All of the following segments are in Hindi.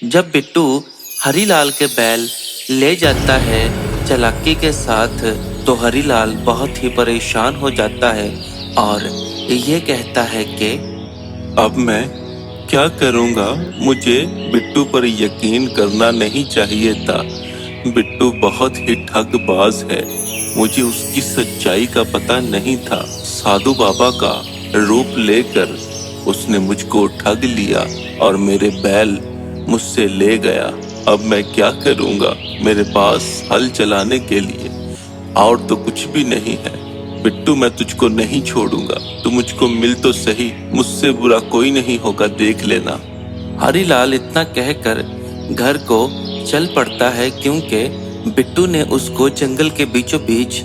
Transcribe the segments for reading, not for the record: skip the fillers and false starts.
जब बिट्टू हरीलाल के बैल ले जाता है चालाकी के साथ, तो हरीलाल बहुत ही परेशान हो जाता है और ये कहता है कि अब मैं क्या करूंगा? मुझे बिट्टू पर यकीन करना नहीं चाहिए था। बिट्टू बहुत ही ठगबाज है। मुझे उसकी सच्चाई का पता नहीं था। साधु बाबा का रूप लेकर उसने मुझको ठग लिया और मेरे बैल मुझसे ले गया। अब मैं क्या करूंगा? मेरे पास हल चलाने के लिए और तो कुछ भी नहीं है। बिट्टू, मैं तुझको नहीं छोड़ूंगा। तू मुझको मिल तो सही, मुझसे बुरा कोई नहीं होगा, देख लेना। हरीलाल इतना कहकर घर को चल पड़ता है, क्योंकि बिट्टू ने उसको जंगल के बीचों बीच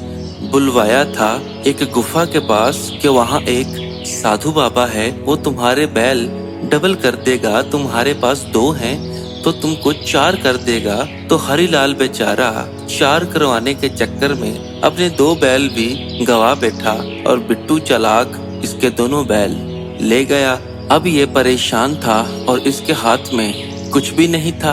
बुलवाया था एक गुफा के पास कि वहाँ एक साधु बाबा है, वो तुम्हारे बैल डबल कर देगा। तुम्हारे पास 2 हैं तो तुमको 4 कर देगा। तो हरीलाल बेचारा 4 करवाने के चक्कर में अपने 2 बैल भी गवा बैठा और बिट्टू चालाक इसके दोनों बैल ले गया। अब ये परेशान था और इसके हाथ में कुछ भी नहीं था।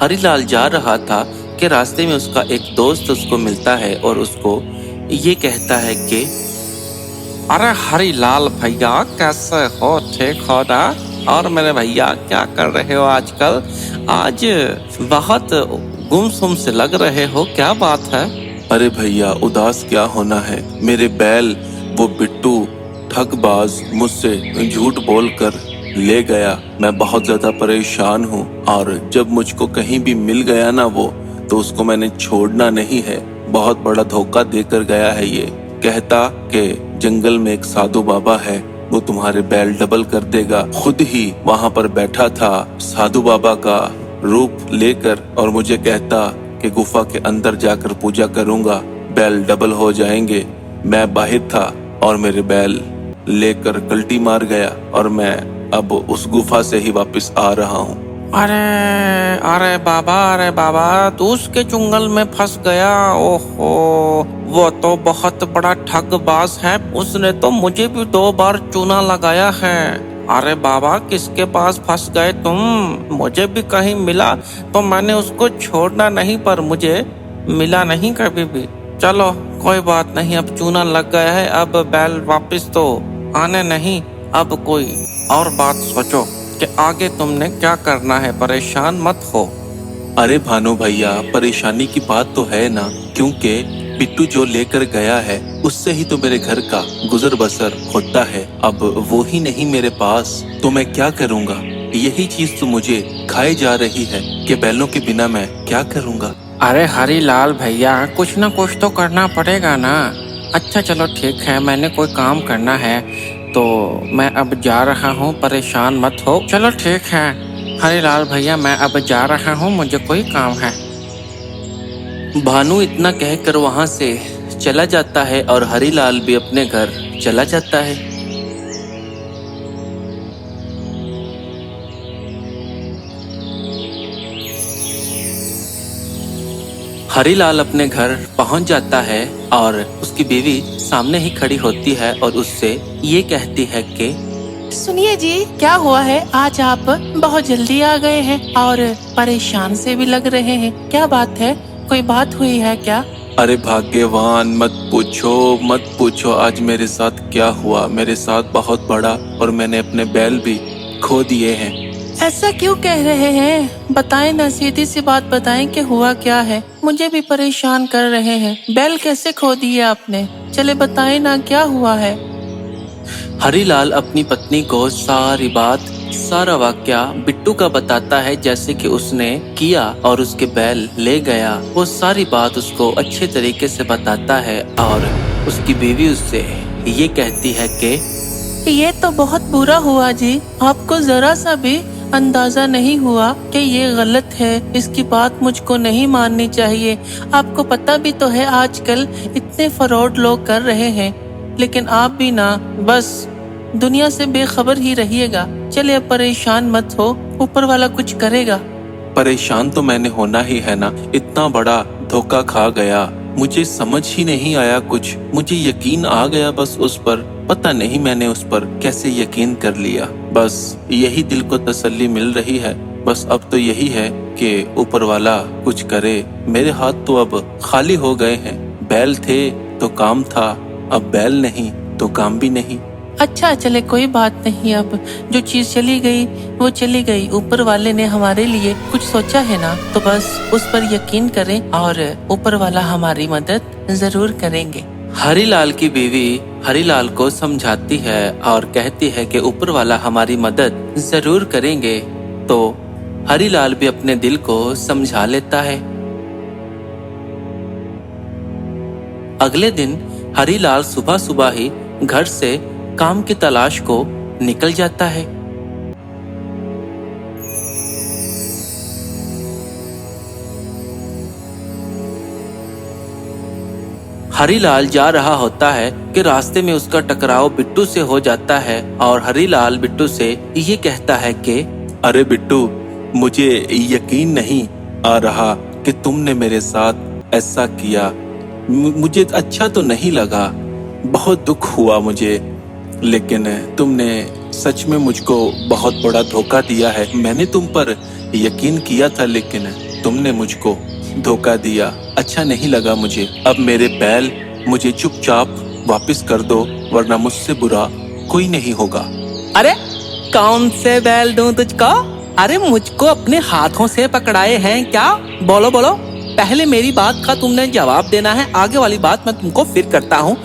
हरीलाल जा रहा था कि रास्ते में उसका एक दोस्त उसको मिलता है और उसको ये कहता है कि अरे हरीलाल भैया, कैसे हो? ठीक हो ना? और मेरे भैया क्या कर रहे हो आजकल? आज बहुत गुमसुम से लग रहे हो, क्या बात है? अरे भैया, उदास क्या होना है। मेरे बैल वो बिट्टू ठगबाज मुझसे झूठ बोलकर ले गया। मैं बहुत ज्यादा परेशान हूँ और जब मुझको कहीं भी मिल गया ना वो, तो उसको मैंने छोड़ना नहीं है। बहुत बड़ा धोखा देकर गया है ये। कहता कि जंगल में एक साधु बाबा है, वो तुम्हारे बैल डबल कर देगा। खुद ही वहाँ पर बैठा था साधु बाबा का रूप लेकर और मुझे कहता कि गुफा के अंदर जाकर पूजा करूंगा, बैल डबल हो जाएंगे। मैं बाहर था और मेरे बैल लेकर कल्टी मार गया और मैं अब उस गुफा से ही वापस आ रहा हूँ। अरे अरे बाबा, तू उसके चुंगल में फंस गया। ओहो, वो तो बहुत बड़ा ठगबाज है। उसने तो मुझे भी 2 बार चूना लगाया है। अरे बाबा, किसके पास फंस गए तुम? मुझे भी कहीं मिला तो मैंने उसको छोड़ना नहीं, पर मुझे मिला नहीं कभी भी। चलो कोई बात नहीं, अब चूना लग गया है, अब बैल वापस तो आने नहीं। अब कोई और बात सोचो कि आगे तुमने क्या करना है। परेशान मत हो। अरे भानु भैया, परेशानी की बात तो है ना, क्योंकि बिट्टू जो लेकर गया है उससे ही तो मेरे घर का गुजर बसर होता है। अब वो ही नहीं मेरे पास, तो मैं क्या करूँगा? यही चीज तो मुझे खाई जा रही है कि बैलों के बिना मैं क्या करूँगा। अरे हरीलाल भैया, कुछ ना कुछ तो करना पड़ेगा ना। अच्छा चलो ठीक है, मैंने कोई काम करना है तो मैं अब जा रहा हूँ, परेशान मत हो। चलो ठीक है हरीलाल भैया, मैं अब जा रहा हूँ, मुझे कोई काम है। भानु इतना कहकर वहां से चला जाता है और हरीलाल भी अपने घर चला जाता है। हरीलाल अपने घर पहुंच जाता है और उसकी बीवी सामने ही खड़ी होती है और उससे ये कहती है कि सुनिए जी, क्या हुआ है? आज आप बहुत जल्दी आ गए हैं और परेशान से भी लग रहे हैं। क्या बात है? कोई बात हुई है क्या? अरे भाग्यवान, मत पूछो आज मेरे साथ क्या हुआ। मेरे साथ बहुत बड़ा, और मैंने अपने बैल भी खो दिए हैं। ऐसा क्यों कह रहे हैं? बताएं ना, सीधी सी बात बताएं कि हुआ क्या है। मुझे भी परेशान कर रहे हैं। बैल कैसे खो दिए आपने? चले बताएं ना, क्या हुआ है? हरीलाल अपनी पत्नी को सारी बात, सारा वाकया बिट्टू का बताता है, जैसे कि उसने किया और उसके बैल ले गया। वो सारी बात उसको अच्छे तरीके से बताता है और उसकी बीवी उससे ये कहती है कि ये तो बहुत बुरा हुआ जी। आपको जरा सा भी अंदाजा नहीं हुआ कि ये गलत है। इसकी बात मुझको नहीं माननी चाहिए। आपको पता भी तो है आजकल इतने फ्रॉड लोग कर रहे हैं, लेकिन आप भी ना बस दुनिया से बेखबर ही रहिएगा। चलिए अब परेशान मत हो, ऊपर वाला कुछ करेगा। परेशान तो मैंने होना ही है ना, इतना बड़ा धोखा खा गया। मुझे समझ ही नहीं आया कुछ। मुझे यकीन आ गया बस उस पर। पता नहीं मैंने उस पर कैसे यकीन कर लिया। बस यही दिल को तसल्ली मिल रही है। बस अब तो यही है कि ऊपर वाला कुछ करे। मेरे हाथ तो अब खाली हो गए हैं। बैल थे तो काम था, अब बैल नहीं तो काम भी नहीं। अच्छा चले, कोई बात नहीं। अब जो चीज चली गई वो चली गई। ऊपर वाले ने हमारे लिए कुछ सोचा है ना, तो बस उस पर यकीन करें और ऊपर वाला हमारी मदद जरूर करेंगे। हरीलाल की बीवी हरीलाल को समझाती है और कहती है कि ऊपर वाला हमारी मदद जरूर करेंगे। तो हरीलाल भी अपने दिल को समझा लेता है। अगले दिन हरीलाल सुबह सुबह ही घर से काम की तलाश को निकल जाता है। हरीलाल जा रहा होता है कि रास्ते में उसका टकराव बिट्टू से हो जाता है और हरीलाल बिट्टू से ये कहता है कि अरे बिट्टू, मुझे यकीन नहीं आ रहा कि तुमने मेरे साथ ऐसा किया। मुझे अच्छा तो नहीं लगा, बहुत दुख हुआ मुझे, लेकिन तुमने सच में मुझको बहुत बड़ा धोखा दिया है। मैंने तुम पर यकीन किया था, लेकिन तुमने मुझको धोखा दिया। अच्छा नहीं लगा मुझे। अब मेरे बैल मुझे चुपचाप वापस कर दो, वरना मुझसे बुरा कोई नहीं होगा। अरे कौन से बैल दूं तुझको? अरे मुझको अपने हाथों से पकड़ाए हैं क्या? बोलो बोलो, पहले मेरी बात का तुमने जवाब देना है, आगे वाली बात मैं तुमको फिर करता हूँ।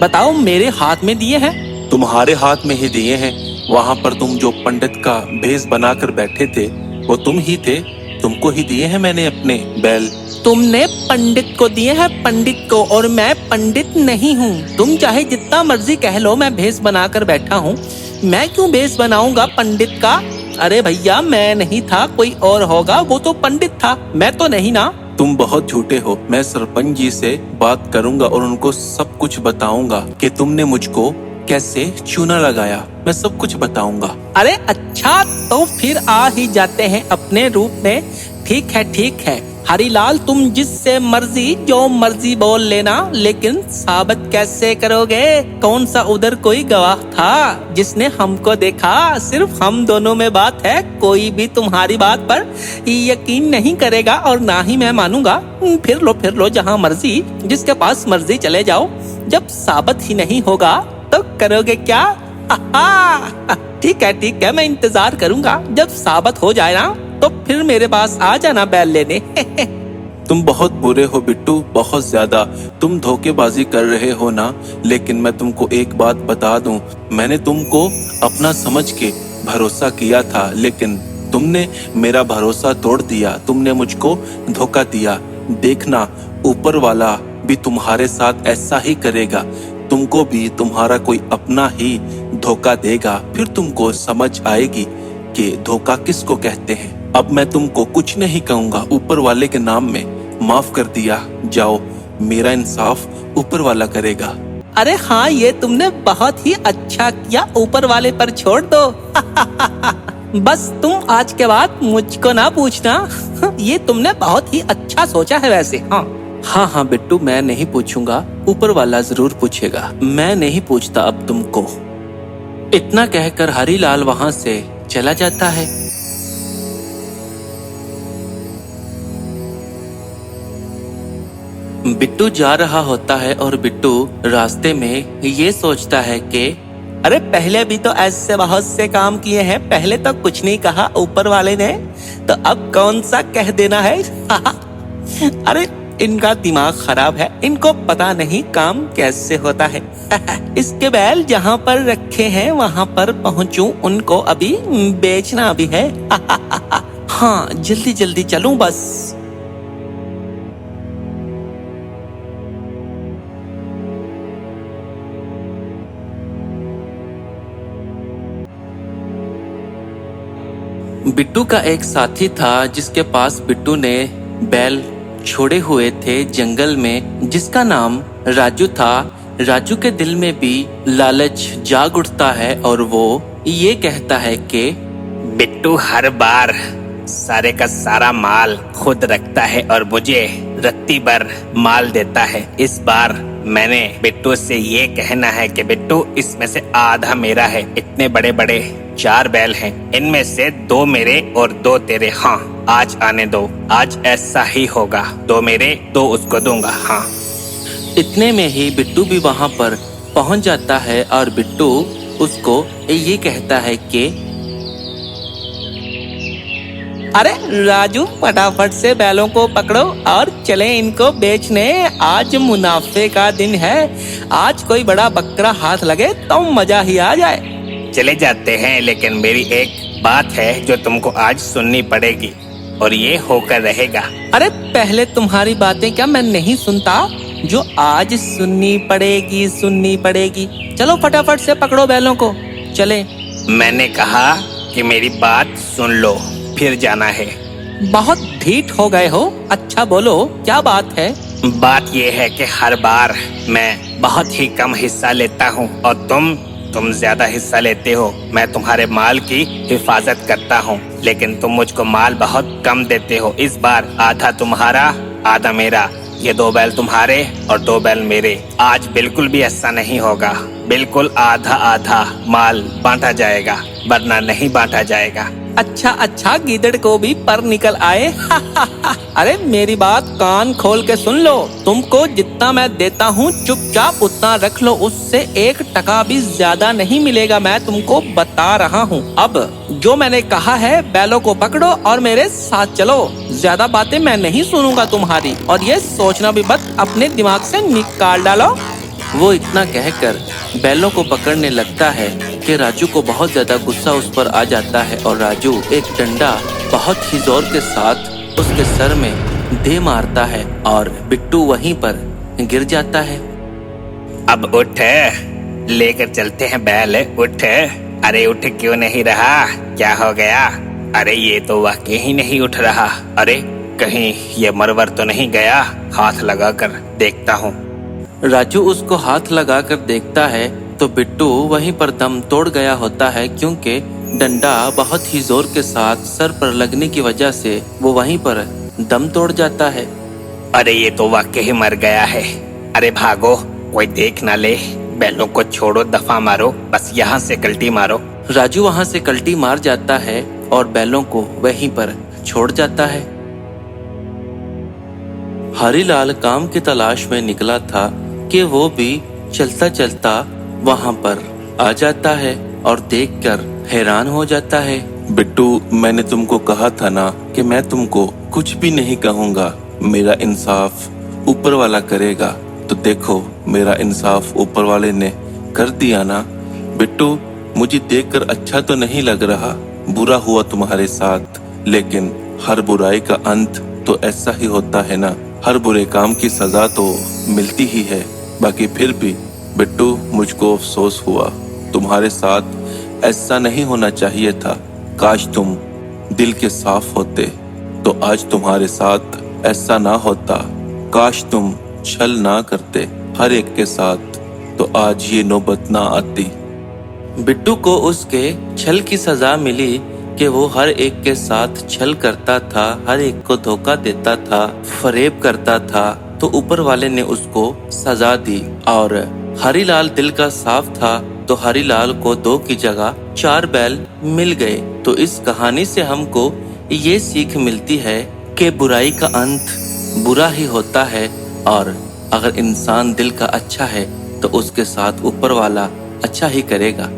बताओ, मेरे हाथ में दिए हैं? तुम्हारे हाथ में ही दिए हैं। वहाँ पर तुम जो पंडित का भेष बनाकर बैठे थे वो तुम ही थे। तुमको ही दिए हैं मैंने अपने बैल। तुमने पंडित को दिए हैं, पंडित को, और मैं पंडित नहीं हूँ। तुम चाहे जितना मर्जी कह लो, मैं भेष बनाकर बैठा हूँ। मैं क्यों भेष बनाऊंगा पंडित का? अरे भैया, मैं नहीं था, कोई और होगा। वो तो पंडित था, मैं तो नहीं ना। तुम बहुत झूठे हो। मैं सरपंच जी से बात करूंगा और उनको सब कुछ बताऊंगा कि तुमने मुझको कैसे चूना लगाया। मैं सब कुछ बताऊंगा। अरे अच्छा, तो फिर आ ही जाते हैं अपने रूप में। ठीक है ठीक है हरीलाल, तुम जिससे मर्जी जो मर्जी बोल लेना, लेकिन साबित कैसे करोगे? कौन सा उधर कोई गवाह था जिसने हमको देखा? सिर्फ हम दोनों में बात है, कोई भी तुम्हारी बात पर यकीन नहीं करेगा और ना ही मैं मानूंगा। फिर लो जहाँ मर्जी, जिसके पास मर्जी चले जाओ। जब साबित ही नहीं होगा तो करोगे क्या? ठीक है, मैं इंतजार करूंगा। जब साबित हो जाए ना, तो फिर मेरे पास आ जाना बैल लेने। तुम बहुत बुरे हो बिट्टू, बहुत ज्यादा। तुम धोखेबाजी कर रहे हो ना, लेकिन मैं तुमको एक बात बता दूं। मैंने तुमको अपना समझ के भरोसा किया था, लेकिन तुमने मेरा भरोसा तोड़ दिया। तुमने मुझको धोखा दिया। देखना, ऊपर वाला भी तुम्हारे साथ ऐसा ही करेगा। तुमको भी तुम्हारा कोई अपना ही धोखा देगा। फिर तुमको समझ आएगी कि धोखा किसको कहते हैं। अब मैं तुमको कुछ नहीं कहूंगा। ऊपर वाले के नाम में माफ कर दिया। जाओ, मेरा इंसाफ ऊपर वाला करेगा। अरे हाँ, ये तुमने बहुत ही अच्छा किया। ऊपर वाले पर छोड़ दो। बस तुम आज के बाद मुझको ना पूछना। ये तुमने बहुत ही अच्छा सोचा है वैसे। हाँ बिट्टू, मैं नहीं पूछूंगा, ऊपर वाला जरूर पूछेगा। मैं नहीं पूछता अब तुमको। इतना कहकर हरीलाल वहाँ से चला जाता है। बिट्टू जा रहा होता है और बिट्टू रास्ते में ये सोचता है कि अरे पहले भी तो ऐसे बहुत से काम किए हैं। पहले तो कुछ नहीं कहा ऊपर वाले ने, तो अब कौन सा कह देना है? अरे इनका दिमाग खराब है, इनको पता नहीं काम कैसे होता है। इसके बैल जहाँ पर रखे हैं वहाँ पर पहुँचूं, उनको अभी बेचना भी है। हाँ, जल्दी जल्दी चलूं बस। बिट्टू का एक साथी था जिसके पास बिट्टू ने बैल छोड़े हुए थे जंगल में, जिसका नाम राजू था। राजू के दिल में भी लालच जाग उठता है और वो ये कहता है कि बिट्टू हर बार सारे का सारा माल खुद रखता है और मुझे रत्ती भर माल देता है। इस बार मैंने बिट्टू से ये कहना है कि बिट्टू इसमें से आधा मेरा है। इतने बड़े बड़े 4 बैल हैं, इनमें से 2 मेरे और 2 तेरे। हाँ, आज आने दो, आज ऐसा ही होगा। 2 मेरे 2 उसको दूंगा। हाँ। इतने में ही बिट्टू भी वहां पर पहुंच जाता है और बिट्टू उसको ये कहता है कि अरे राजू, फटाफट से बैलों को पकड़ो और चले इनको बेचने। आज मुनाफे का दिन है। आज कोई बड़ा बकरा हाथ लगे तो मजा ही आ जाए। चले जाते हैं, लेकिन मेरी एक बात है जो तुमको आज सुननी पड़ेगी और ये होकर रहेगा। अरे पहले तुम्हारी बातें क्या मैं नहीं सुनता जो आज सुननी पड़ेगी। चलो फटाफट से पकड़ो बैलों को, चले। मैंने कहा कि मेरी बात सुन लो, फिर जाना है। बहुत ढीठ हो गए हो। अच्छा बोलो, क्या बात है? बात ये है कि हर बार मैं बहुत ही कम हिस्सा लेता हूँ और तुम ज्यादा हिस्सा लेते हो। मैं तुम्हारे माल की हिफाजत करता हूँ, लेकिन तुम मुझको माल बहुत कम देते हो। इस बार आधा तुम्हारा आधा मेरा। ये 2 बैल तुम्हारे और 2 बैल मेरे। आज बिल्कुल भी ऐसा नहीं होगा। बिल्कुल आधा आधा माल बांटा जाएगा, वरना नहीं बांटा जाएगा। अच्छा, गीदड़ को भी पर निकल आए। अरे मेरी बात कान खोल के सुन लो। तुमको जितना मैं देता हूँ चुपचाप उतना रख लो। उससे 1 टका भी ज्यादा नहीं मिलेगा, मैं तुमको बता रहा हूँ। अब जो मैंने कहा है, बैलों को पकड़ो और मेरे साथ चलो। ज्यादा बातें मैं नहीं सुनूंगा तुम्हारी, और ये सोचना भी मत, अपने दिमाग से निकाल डालो। वो इतना कहकर बैलों को पकड़ने लगता है कि राजू को बहुत ज्यादा गुस्सा उस पर आ जाता है और राजू एक डंडा बहुत ही जोर के साथ उसके सर में दे मारता है और बिट्टू वहीं पर गिर जाता है। अब उठ, लेकर चलते हैं बैल। उठ। अरे उठ क्यों नहीं रहा? क्या हो गया? अरे ये तो वाकई ही नहीं उठ रहा। अरे कहीं ये मरवर तो नहीं गया? हाथ लगाकर देखता हूँ। राजू उसको हाथ लगाकर देखता है तो बिट्टू वहीं पर दम तोड़ गया होता है, क्योंकि डंडा बहुत ही जोर के साथ सर पर लगने की वजह से वो वहीं पर दम तोड़ जाता है। अरे ये तो वाकई ही मर गया है। अरे भागो, कोई देख ना ले। बैलों को छोड़ो, दफा मारो, बस यहाँ से कल्टी मारो। राजू वहाँ से कल्टी मार जाता है और बैलों को वहीं पर छोड़ जाता है। हरीलाल काम की तलाश में निकला था कि वो भी चलता चलता वहाँ पर आ जाता है और देखकर हैरान हो जाता है। बिट्टू, मैंने तुमको कहा था ना कि मैं तुमको कुछ भी नहीं कहूँगा। मेरा इंसाफ ऊपर वाला करेगा। तो देखो, मेरा इंसाफ ऊपर वाले ने कर दिया ना। बिट्टू, मुझे देखकर अच्छा तो नहीं लग रहा, बुरा हुआ तुम्हारे साथ, लेकिन हर बुराई का अंत तो ऐसा ही होता है ना। हर बुरे काम की सजा तो मिलती ही है। बाकी फिर भी बिट्टू, मुझको अफसोस हुआ। तुम्हारे साथ ऐसा नहीं होना चाहिए था। काश तुम दिल के साफ होते तो आज तुम्हारे साथ ऐसा ना होता। काश तुम छल ना करते हर एक के साथ तो आज ये नौबत ना आती। बिट्टू को उसके छल की सजा मिली कि वो हर एक के साथ छल करता था, हर एक को धोखा देता था, फरेब करता था। तो ऊपर वाले ने उसको सजा दी और हरीलाल दिल का साफ था तो हरीलाल को 2 की जगह 4 बैल मिल गए। तो इस कहानी से हमको ये सीख मिलती है कि बुराई का अंत बुरा ही होता है, और अगर इंसान दिल का अच्छा है तो उसके साथ ऊपर वाला अच्छा ही करेगा।